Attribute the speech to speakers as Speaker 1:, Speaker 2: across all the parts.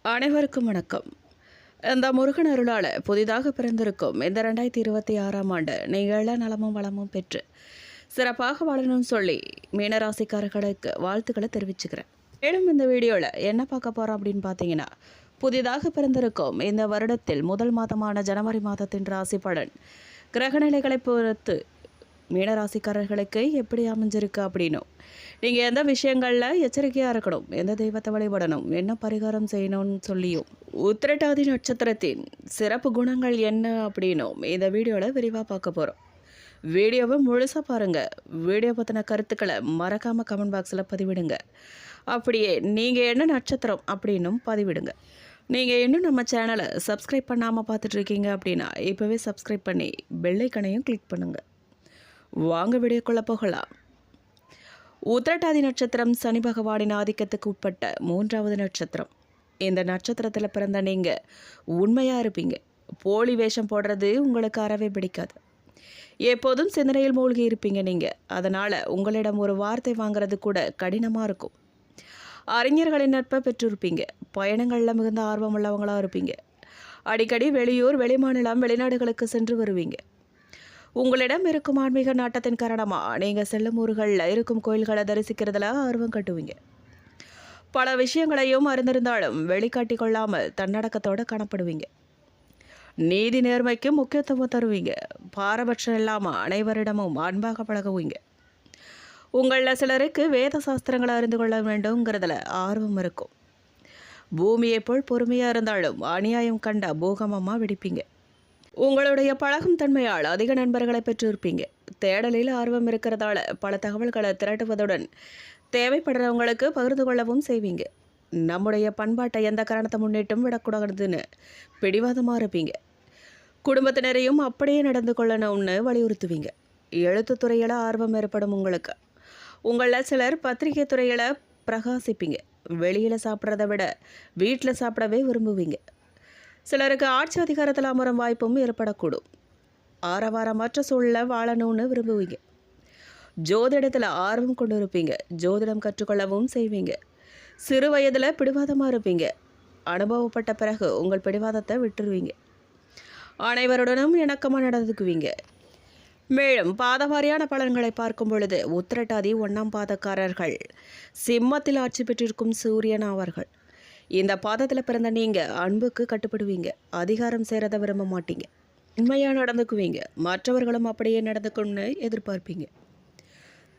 Speaker 1: அனைவருக்கும் வணக்கம். இந்த முருகன் அருளால் புதிதாக பிறந்திருக்கும் இந்த 2026ஆம் ஆண்டு நீங்கள் எல்லா நலமும் வளமும் பெற்று சிறப்பாக வாழணும்னு சொல்லி மீனராசிக்காரர்களுக்கு வாழ்த்துக்களை தெரிவிச்சுக்கிறேன். மேலும் இந்த வீடியோவில் என்ன பார்க்க போகிறோம் அப்படின்னு பார்த்தீங்கன்னா, புதிதாக பிறந்திருக்கும் இந்த வருடத்தில் முதல் மாதமான ஜனவரி மாதத்தின் ராசி பலன் கிரகநிலைகளை பொறுத்து மீனராசிக்காரர்களுக்கு எப்படி அமைஞ்சிருக்கு அப்படின்னும், நீங்கள் எந்த விஷயங்களில் எச்சரிக்கையாக இருக்கணும், எந்த தெய்வத்தை வழிபடணும், என்ன பரிகாரம் செய்யணும்னு சொல்லியும் உத்திரட்டாதி நட்சத்திரத்தின் சிறப்பு குணங்கள் என்ன அப்படின்னும் இந்த வீடியோவில் விரிவாக பார்க்க போகிறோம். வீடியோவை முழுசாக பாருங்கள். வீடியோ பற்றின கருத்துக்களை மறக்காமல் கமெண்ட் பாக்ஸில் பதிவிடுங்க. அப்படியே நீங்கள் என்ன நட்சத்திரம் அப்படின்னும் பதிவிடுங்க. நீங்கள் இன்னும் நம்ம சேனலை சப்ஸ்கிரைப் பண்ணாமல் பார்த்துட்ருக்கீங்க அப்படின்னா இப்போவே சப்ஸ்கிரைப் பண்ணி பெல் ஐகானையும் கிளிக் பண்ணுங்கள். வாங்க வீடியோக்குள்ளே போகலாம். உத்திரட்டாதி நட்சத்திரம் சனி பகவானின் ஆதிக்கத்துக்கு உட்பட்ட 3வது நட்சத்திரம். இந்த நட்சத்திரத்தில் பிறந்த நீங்கள் உண்மையாக இருப்பீங்க. போலி வேஷம் போடுறது உங்களுக்கு அறவே பிடிக்காது. எப்போதும் சிந்தனையில் மூழ்கி இருப்பீங்க நீங்கள். அதனால் உங்களிடம் ஒரு வார்த்தை வாங்கிறது கூட கடினமாக இருக்கும். அறிஞர்களின் நட்பை பெற்றிருப்பீங்க. பயணங்களில் மிகுந்த ஆர்வம் உள்ளவங்களாக இருப்பீங்க. அடிக்கடி வெளியூர், வெளிமாநிலம், வெளிநாடுகளுக்கு சென்று வருவீங்க. உங்களிடம் இருக்கும் ஆன்மீக நாட்டத்தின் காரணமாக நீங்கள் செல்லும் ஊர்களில் இருக்கும் கோயில்களை தரிசிக்கிறதுல ஆர்வம் கட்டுவீங்க. பல விஷயங்களையும் அறிந்திருந்தாலும் வெளிக்காட்டி கொள்ளாமல் தன்னடக்கத்தோடு காணப்படுவீங்க. நீதி நேர்மைக்கு முக்கியத்துவம் தருவீங்க. பாரபட்சம் இல்லாமல் அனைவரிடமும் அன்பாக பழகுவீங்க. உங்களில் சிலருக்கு வேத சாஸ்திரங்களை அறிந்து கொள்ள வேண்டும்ங்கிறதுல ஆர்வம் இருக்கும். பூமியை போல் பொறுமையாக இருந்தாலும் அநியாயம் கண்ட பூகமமாக வெடிப்பீங்க. உங்களுடைய பழகும் தன்மையால் அதிக நண்பர்களை பெற்றிருப்பீங்க. தேடலில் ஆர்வம் இருக்கிறதால பல தகவல்களை திரட்டுவதுடன் தேவைப்படுறவங்களுக்கு பகிர்ந்து கொள்ளவும் செய்வீங்க. நம்முடைய பண்பாட்டை எந்த காரணத்தை முன்னிட்டும் விடக்கூடாதுன்னு பிடிவாதமாக இருப்பீங்க. குடும்பத்தினரையும் அப்படியே நடந்து கொள்ளணும்னு வலியுறுத்துவீங்க. எழுத்துத்துறையில் ஆர்வம் ஏற்படும் உங்களுக்கு. உங்களில் சிலர் பத்திரிகை துறையில் பிரகாசிப்பீங்க. வெளியில் சாப்பிட்றத விட வீட்டில் சாப்பிடவே விரும்புவீங்க. சிலருக்கு ஆட்சி அதிகாரத்தில் அமரும் வாய்ப்பும் ஏற்படக்கூடும். ஆரவாரமற்ற சூழலில் வாழணும்னு விரும்புவீங்க. ஜோதிடத்தில் ஆர்வம் கொண்டு இருப்பீங்க. ஜோதிடம் கற்றுக்கொள்ளவும் செய்வீங்க. சிறு வயதில் பிடிவாதமாக இருப்பீங்க. அனுபவப்பட்ட பிறகு உங்கள் பிடிவாதத்தை விட்டுருவீங்க. அனைவருடனும் இணக்கமாக நடந்துக்குவீங்க. மேலும் பாதவாரியான பலன்களை பார்க்கும் பொழுது உத்திரட்டாதி 1ஆம் பாதக்காரர்கள் சிம்மத்தில் ஆட்சி பெற்றிருக்கும் சூரியன் ஆவார்கள். இந்த பாதத்தில் பிறந்த நீங்கள் அன்புக்கு கட்டுப்படுவீங்க. அதிகாரம் செய்கிறத விரும்ப மாட்டீங்க. உண்மையாக நடந்துக்குவீங்க. மற்றவர்களும் அப்படியே நடந்துக்கணும்னு எதிர்பார்ப்பீங்க.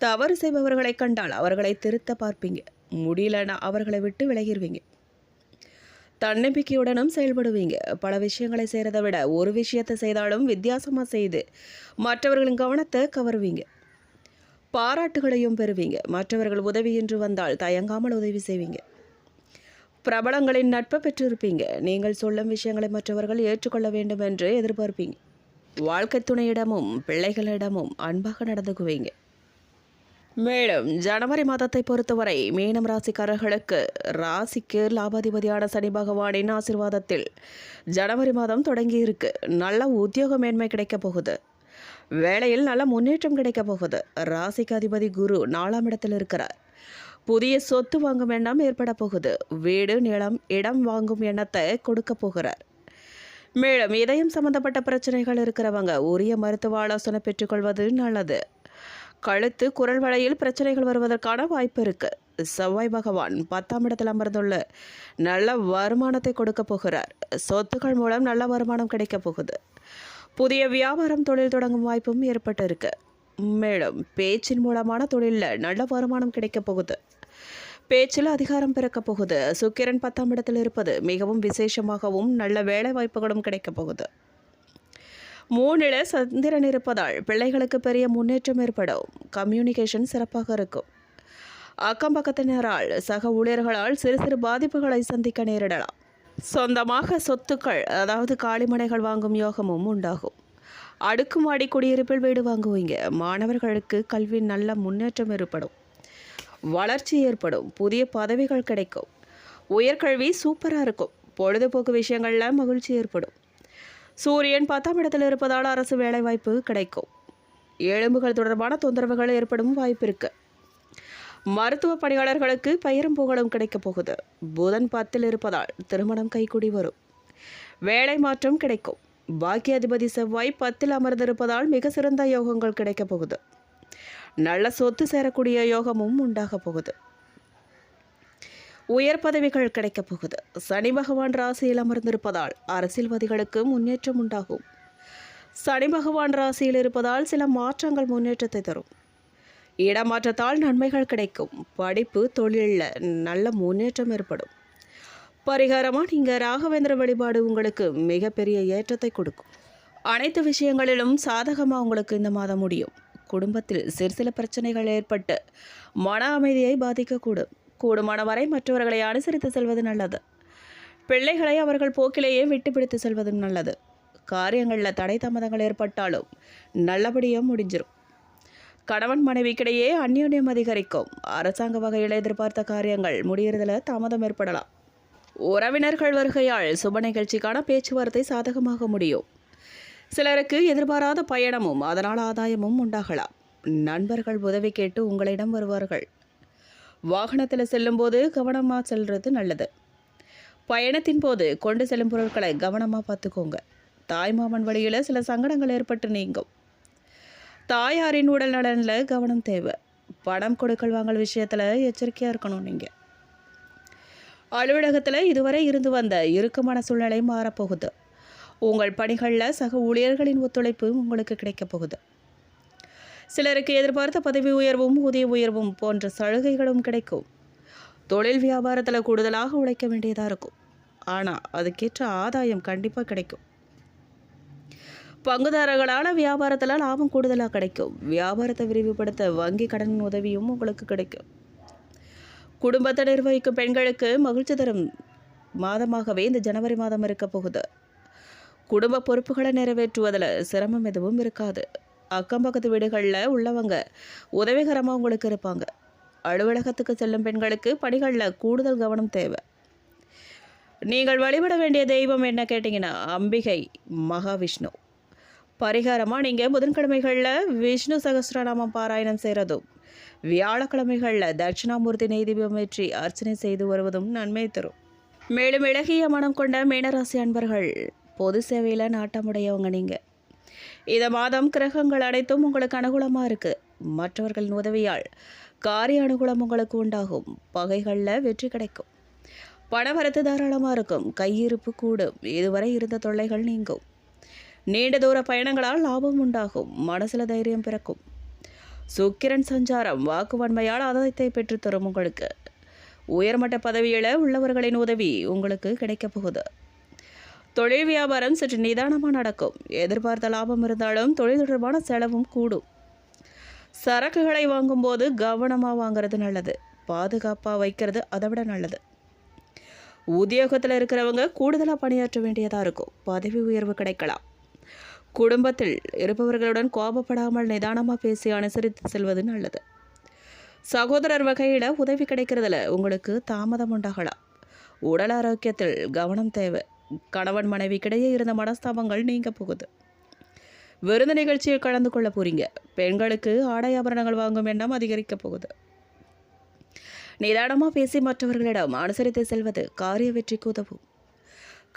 Speaker 1: தவறு செய்பவர்களை கண்டால் அவர்களை திருத்த பார்ப்பீங்க. முடியலன்னா அவர்களை விட்டு விலகிடுவீங்க. தன்னம்பிக்கையுடனும் செயல்படுவீங்க. பல விஷயங்களை செய்கிறத விட ஒரு விஷயத்தை செய்தாலும் வித்தியாசமாக செய்து மற்றவர்களின் கவனத்தை கவருவீங்க. பாராட்டுகளையும் பெறுவீங்க. மற்றவர்கள் உதவி என்று வந்தால் தயங்காமல் உதவி செய்வீங்க. பிரபலங்களின் நட்பை பெற்றிருப்பீங்க. நீங்கள் சொல்லும் விஷயங்களை மற்றவர்கள் ஏற்றுக்கொள்ள வேண்டும் என்று எதிர்பார்ப்பீங்க. வாழ்க்கை துணையிடமும் பிள்ளைகளிடமும் அன்பாக நடந்துக்குவீங்க. மேலும் ஜனவரி மாதத்தை பொறுத்தவரை மீனம் ராசிக்காரர்களுக்கு ராசிக்கு லாபாதிபதியான சனி பகவானின் ஆசீர்வாதத்தில் ஜனவரி மாதம் தொடங்கி இருக்கு. நல்ல உத்தியோக மேன்மை கிடைக்க போகுது. வேலையில் நல்ல முன்னேற்றம் கிடைக்க போகுது. ராசிக்கு அதிபதி குரு 4ஆம் இடத்தில் இருக்கிறார். புதிய சொத்து வாங்கும் எண்ணம் ஏற்பட போகுது. வீடு, நிலம், இடம் வாங்கும் எண்ணத்தை கொடுக்க போகிறார். மேலும் இதயம் சம்பந்தப்பட்ட பிரச்சனைகள் இருக்கிறவங்க உரிய மருத்துவ ஆலோசனை பெற்றுக்கொள்வது நல்லது. கழுத்து, குரல் வளையில் பிரச்சனைகள் வருவதற்கான வாய்ப்பு இருக்கு. செவ்வாய் பகவான் 10ஆம் இடத்தில் அமர்ந்துள்ள நல்ல வருமானத்தை கொடுக்க போகிறார். சொத்துக்கள் மூலம் நல்ல வருமானம் கிடைக்க போகுது. புதிய வியாபாரம், தொழில் தொடங்கும் வாய்ப்பும் ஏற்பட்டு இருக்கு. மேலும் பேச்சின் மூலமான தொழிலில் நல்ல வருமானம் கிடைக்க போகுது. பேச்சில் அதிகாரம் பிறக்க போகுது. சுக்கிரன் 10ஆம் இடத்தில் இருப்பது மிகவும் விசேஷமாகவும் நல்ல வேலை வாய்ப்புகளும் கிடைக்க போகுது. 3ல் சந்திரன் இருப்பதால் பிள்ளைகளுக்கு பெரிய முன்னேற்றம் ஏற்படும். கம்யூனிகேஷன் சிறப்பாக இருக்கும். அக்கம் பக்கத்தினரால், சக ஊழியர்களால் சிறு சிறு பாதிப்புகளை சந்திக்க நேரிடலாம். சொந்தமாக சொத்துக்கள், அதாவது காலிமனைகள் வாங்கும் யோகமும் உண்டாகும். அடுக்குமாடி குடியிருப்பில் வீடு வாங்குவீங்க. மாணவர்களுக்கு கல்வி நல்ல முன்னேற்றம் ஏற்படும். வளர்ச்சி ஏற்படும். புதிய பதவிகள் கிடைக்கும். உயர்கல்வி சூப்பராக இருக்கும். பொழுதுபோக்கு விஷயங்களில் மகிழ்ச்சி ஏற்படும். சூரியன் 10ஆம் இடத்தில் இருப்பதால் அரசு வேலைவாய்ப்பு கிடைக்கும். எலும்புகள் தொடர்பான தொந்தரவுகள் ஏற்படும் வாய்ப்பு இருக்கு. மருத்துவ பணியாளர்களுக்கு பெயரும் புகழும் கிடைக்கப் போகுது. புதன் 10ல் இருப்பதால் திருமணம் கைகூடி வரும். வேலை மாற்றம் கிடைக்கும். பாக்கியாதிபதி செவ்வாய் 10ல் அமர்ந்திருப்பதால் மிக சிறந்த யோகங்கள் கிடைக்கப் போகுது. நல்ல சொத்து சேரக்கூடிய யோகமும் உண்டாக போகுது. உயர் பதவிகள் கிடைக்கப் போகுது. சனி பகவான் ராசியில் அமர்ந்திருப்பதால் அரசியல்வாதிகளுக்கு முன்னேற்றம் உண்டாகும். சனி பகவான் ராசியில் இருப்பதால் சில மாற்றங்கள் முன்னேற்றத்தை தரும். இடமாற்றத்தால் நன்மைகள் கிடைக்கும். படிப்பு தொழிலில் நல்ல முன்னேற்றம் ஏற்படும். பரிகாரமாக நீங்கள் ராகவேந்திர வழிபாடு உங்களுக்கு மிகப்பெரிய ஏற்றத்தை கொடுக்கும். அனைத்து விஷயங்களிலும் சாதகமாக உங்களுக்கு இந்த மாதம் முடியும். குடும்பத்தில் சில பிரச்சனைகள் ஏற்பட்டு மன அமைதியை பாதிக்கக்கூடும். கூடுமான வரை மற்றவர்களை அனுசரித்து செல்வது நல்லது. பிள்ளைகளை அவர்கள் போக்கிலேயே விட்டு பிடித்து செல்வதும் நல்லது. காரியங்களில் தடை தாமதங்கள் ஏற்பட்டாலும் நல்லபடியாக முடிஞ்சிடும். கணவன் மனைவிக்கிடையே அந்யோன்யம் அதிகரிக்கும். அரசாங்க வகையில் எதிர்பார்த்த காரியங்கள் முடியறதில் தாமதம் ஏற்படலாம். உறவினர்கள் வருகையால் சுப நிகழ்ச்சிக்கான பேச்சுவார்த்தை சாதகமாக முடியும். சிலருக்கு எதிர்பாராத பயணமும் அதனால் ஆதாயமும் உண்டாகலாம். நண்பர்கள் உதவி கேட்டு உங்களிடம் வருவார்கள். வாகனத்தில் செல்லும்போது கவனமாக செல்வது நல்லது. பயணத்தின் போது கொண்டு செல்லும் பொருட்களை கவனமாக பார்த்துக்கோங்க. தாய்மாமன் வழியில் சில சங்கடங்கள் ஏற்பட்டு நீங்கும். தாயாரின் உடல் நலனில் கவனம் தேவை. பணம் கொடுக்கல் வாங்கல் விஷயத்தில் எச்சரிக்கையாக இருக்கணும். நீங்கள் அலுவலகத்தில் இதுவரை இருந்து வந்த இறுக்கமான சூழ்நிலை மாறப்போகுது. உங்கள் பணிகளில் சக ஊழியர்களின் ஒத்துழைப்பு உங்களுக்கு கிடைக்கப் போகுது. சிலருக்கு எதிர்பார்த்த பதவி உயர்வும் ஊதிய உயர்வும் போன்ற சலுகைகளும் கிடைக்கும். தொழில் வியாபாரத்தில் கூடுதலாக உழைக்க வேண்டியதாக இருக்கும். ஆனால் அதுக்கேற்ற ஆதாயம் கண்டிப்பாக கிடைக்கும். பங்குதாரர்களால் வியாபாரத்தில் லாபம் கூடுதலாக கிடைக்கும். வியாபாரத்தை விரிவுபடுத்த வங்கி கடன் உதவியும் உங்களுக்கு கிடைக்கும். குடும்பத்தை நிர்வகிக்கும் பெண்களுக்கு மகிழ்ச்சி தரும் மாதமாகவே இந்த ஜனவரி மாதம் இருக்க போகுது. குடும்ப பொறுப்புகளை நிறைவேற்றுவதில் சிரமம் எதுவும் இருக்காது. அக்கம் பக்கத்து வீடுகளில் உள்ளவங்க உதவிகரமாக உங்களுக்கு இருப்பாங்க. அலுவலகத்துக்கு செல்லும் பெண்களுக்கு பணிகளில் கூடுதல் கவனம் தேவை. நீங்கள் வழிபட வேண்டிய தெய்வம் என்ன கேட்டிங்கன்னா அம்பிகை மகாவிஷ்ணு. பரிகாரமாக நீங்கள் புதன்கிழமைகளில் விஷ்ணு சகஸ்ரநாமம் பாராயணம் செய்கிறதும் வியாழக்கிழமைகளில் தட்சிணாமூர்த்தி நெய்தீபம் ஏற்றி அர்ச்சனை செய்து வருவதும் நன்மை தரும். மேலும் இளகிய மனம் கொண்ட மீனராசி அன்பர்கள் பொது சேவையில் நாட்டமுடையவங்க நீங்கள். இந்த மாதம் கிரகங்கள் அனைத்தும் உங்களுக்கு அனுகூலமாக இருக்குது. மற்றவர்களின் உதவியால் காரிய அனுகூலம் உங்களுக்கு உண்டாகும். பகைகளில் வெற்றி கிடைக்கும். பணவரத்து தாராளமாக இருக்கும். கையிருப்பு கூடும். இதுவரை இருந்த தொல்லைகள் நீங்கும். நீண்ட தூர பயணங்களால் லாபம் உண்டாகும். மனசில் தைரியம் பிறக்கும். சுக்கிரன் சஞ்சாரம் வாக்குவன்மையால் ஆதாயத்தை பெற்றுத்தரும். உங்களுக்கு உயர்மட்ட பதவியில் உள்ளவர்களின் உதவி உங்களுக்கு கிடைக்கப் போகுது. தொழில் வியாபாரம் சற்று நிதானமாக நடக்கும். எதிர்பார்த்த லாபம் இருந்தாலும் தொழில் தொடர்பான செலவும் கூடும். சரக்குகளை வாங்கும்போது கவனமாக வாங்கிறது நல்லது. பாதுகாப்பாக வைக்கிறது அதை விட நல்லது. உத்தியோகத்தில் இருக்கிறவங்க கூடுதலாக பணியாற்ற வேண்டியதாக இருக்கும். பதவி உயர்வு கிடைக்கலாம். குடும்பத்தில் இருப்பவர்களுடன் கோபப்படாமல் நிதானமாக பேசி அனுசரித்து செல்வது நல்லது. சகோதரர் வகையில் உதவி கிடைக்கிறதுல உங்களுக்கு தாமதம் உண்டாகலாம். உடல் ஆரோக்கியத்தில் கவனம் தேவை. கணவன் மனைவிக்கிடையே இருந்த மனஸ்தாபங்கள் நீங்க போகுது. விருது நிகழ்ச்சியில் கலந்து கொள்ள போறீங்க. பெண்களுக்கு ஆடை ஆபரணங்கள் வாங்கும் எண்ணம் அதிகரிக்க போகுது. நிதானமாக பேசி மற்றவர்களிடம் அனுசரித்து செல்வது காரிய வெற்றிக்கு உதவும்.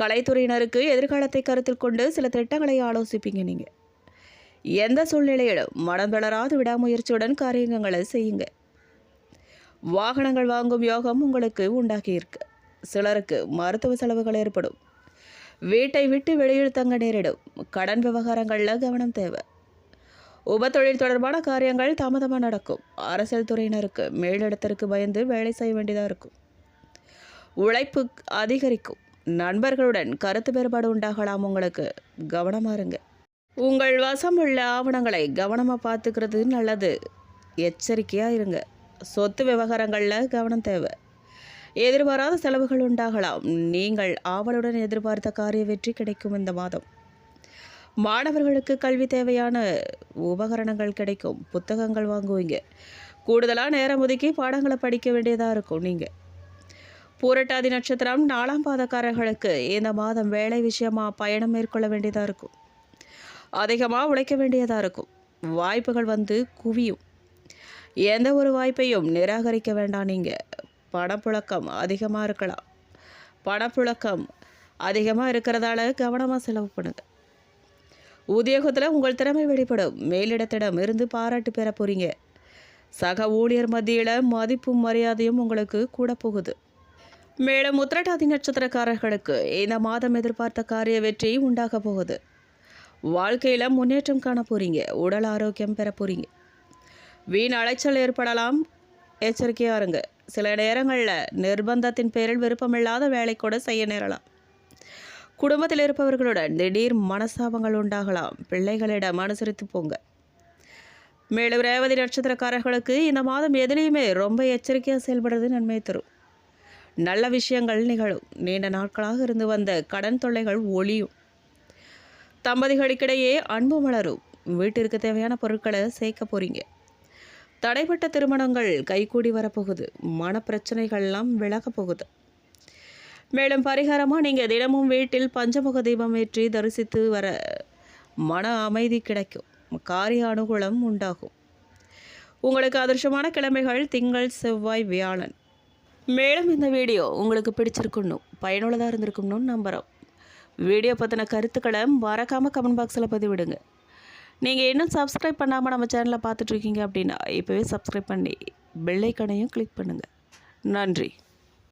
Speaker 1: கலைத்துறையினருக்கு எதிர்காலத்தை கருத்தில் கொண்டு சில திட்டங்களை ஆலோசிப்பீங்க. நீங்கள் எந்த சூழ்நிலையிலும் மனம் தளராது விடாமுயற்சியுடன் காரியங்களை செய்யுங்க. வாகனங்கள் வாங்கும் யோகம் உங்களுக்கு உண்டாகியிருக்கு. சிலருக்கு மருத்துவ செலவுகள் ஏற்படும். வீட்டை விட்டு வெளியில் தங்க நேரிடும். கடன் விவகாரங்களில் கவனம் தேவை. உபத்தொழில் தொடர்பான காரியங்கள் தாமதமாக நடக்கும். அரசியல் துறையினருக்கு மேலிடத்திற்கு பயந்து வேலை செய்ய வேண்டியதாக இருக்கும். உழைப்பு அதிகரிக்கும். நண்பர்களுடன் கருத்து வேறுபாடு உண்டாகலாம். உங்களுக்கு கவனமாக இருங்க. உங்கள் வசம் உள்ள ஆவணங்களை கவனமாக பார்த்துக்கிறது நல்லது. எச்சரிக்கையாக இருங்க. சொத்து விவகாரங்களில் கவனம் தேவை. எதிர்பாராத செலவுகள் உண்டாகலாம். நீங்கள் ஆவலுடன் எதிர்பார்த்த காரிய வெற்றி கிடைக்கும். இந்த மாதம் மாணவர்களுக்கு கல்வி தேவையான உபகரணங்கள் கிடைக்கும். புத்தகங்கள் வாங்குவீங்க. கூடுதலாக நேரம் ஒதுக்கி பாடங்களை படிக்க வேண்டியதாக இருக்கும். நீங்கள் பூரட்டாதி நட்சத்திரம் 4ஆம் பாதக்காரர்களுக்கு இந்த மாதம் வேலை விஷயமாக பயணம் மேற்கொள்ள வேண்டியதாக இருக்கும். அதிகமாக உழைக்க வேண்டியதாக இருக்கும். வாய்ப்புகள் வந்து குவியும். எந்த ஒரு வாய்ப்பையும் நிராகரிக்க வேண்டாம். நீங்கள் பணப்புழக்கம் அதிகமாக இருக்கலாம். பணப்புழக்கம் அதிகமாக இருக்கிறதால கவனமாக செலவு பண்ணுங்கள். உத்தியோகத்தில் உங்கள் திறமை வெளிப்படும். மேலிடத்திடம் இருந்து பாராட்டு பெற போகிறீங்க. சக ஊழியர் மத்தியில் மதிப்பும் மரியாதையும் உங்களுக்கு கூட போகுது. மேலும் உத்திரட்டாதி நட்சத்திரக்காரர்களுக்கு இந்த மாதம் எதிர்பார்த்த காரிய வெற்றி உண்டாக போகுது. வாழ்க்கையில் முன்னேற்றம் காண போகிறீங்க. உடல் ஆரோக்கியம் பெற போகிறீங்க. வீண் அலைச்சல் ஏற்படலாம், எச்சரிக்கையாக இருங்க. சில நேரங்களில் நிர்பந்தத்தின் பேரில் விருப்பமில்லாத வேலை கூட செய்ய நேரலாம். குடும்பத்தில் இருப்பவர்களுடன் திடீர் மனஸ்தாபங்கள் உண்டாகலாம். பிள்ளைகளிடம் அனுசரித்து போங்க. மேலும் ரேவதி நட்சத்திரக்காரர்களுக்கு இந்த மாதம் எதிலையுமே ரொம்ப எச்சரிக்கையாக செயல்படுறது நன்மை தரும். நல்ல விஷயங்கள் நிகழும். நீண்ட நாட்களாக இருந்து வந்த கடன் தொல்லைகள் ஒழியும். தம்பதிகளுக்கிடையே அன்பு மலரும். வீட்டிற்கு தேவையான பொருட்களை சேர்க்க போகிறீங்க. தடைப்பட்ட திருமணங்கள் கைகூடி வரப்போகுது. மனப்பிரச்சனைகள்லாம் விலக போகுது. மேலும் பரிகாரமாக நீங்கள் தினமும் வீட்டில் பஞ்சமுக தீபம் ஏற்றி தரிசித்து வர மன அமைதி கிடைக்கும். காரிய அனுகூலம் உண்டாகும். உங்களுக்கு அதிர்ஷ்டமான கிழமைகள் திங்கள், செவ்வாய், வியாழன். மேலும் இந்த வீடியோ உங்களுக்கு பிடிச்சிருக்கணும், பயனுள்ளதாக இருந்திருக்கணும்னு நம்புகிறோம். வீடியோ பற்றின கருத்துக்களை மறக்காமல் கமெண்ட் பாக்ஸில் பதிவிடுங்க. நீங்கள் இன்னும் சப்ஸ்கிரைப் பண்ணாமல் நம்ம சேனலை பார்த்துட்ருக்கீங்க அப்படின்னா இப்போவே சப்ஸ்கிரைப் பண்ணி பெல் ஐக்கானையும் கிளிக் பண்ணுங்கள். நன்றி.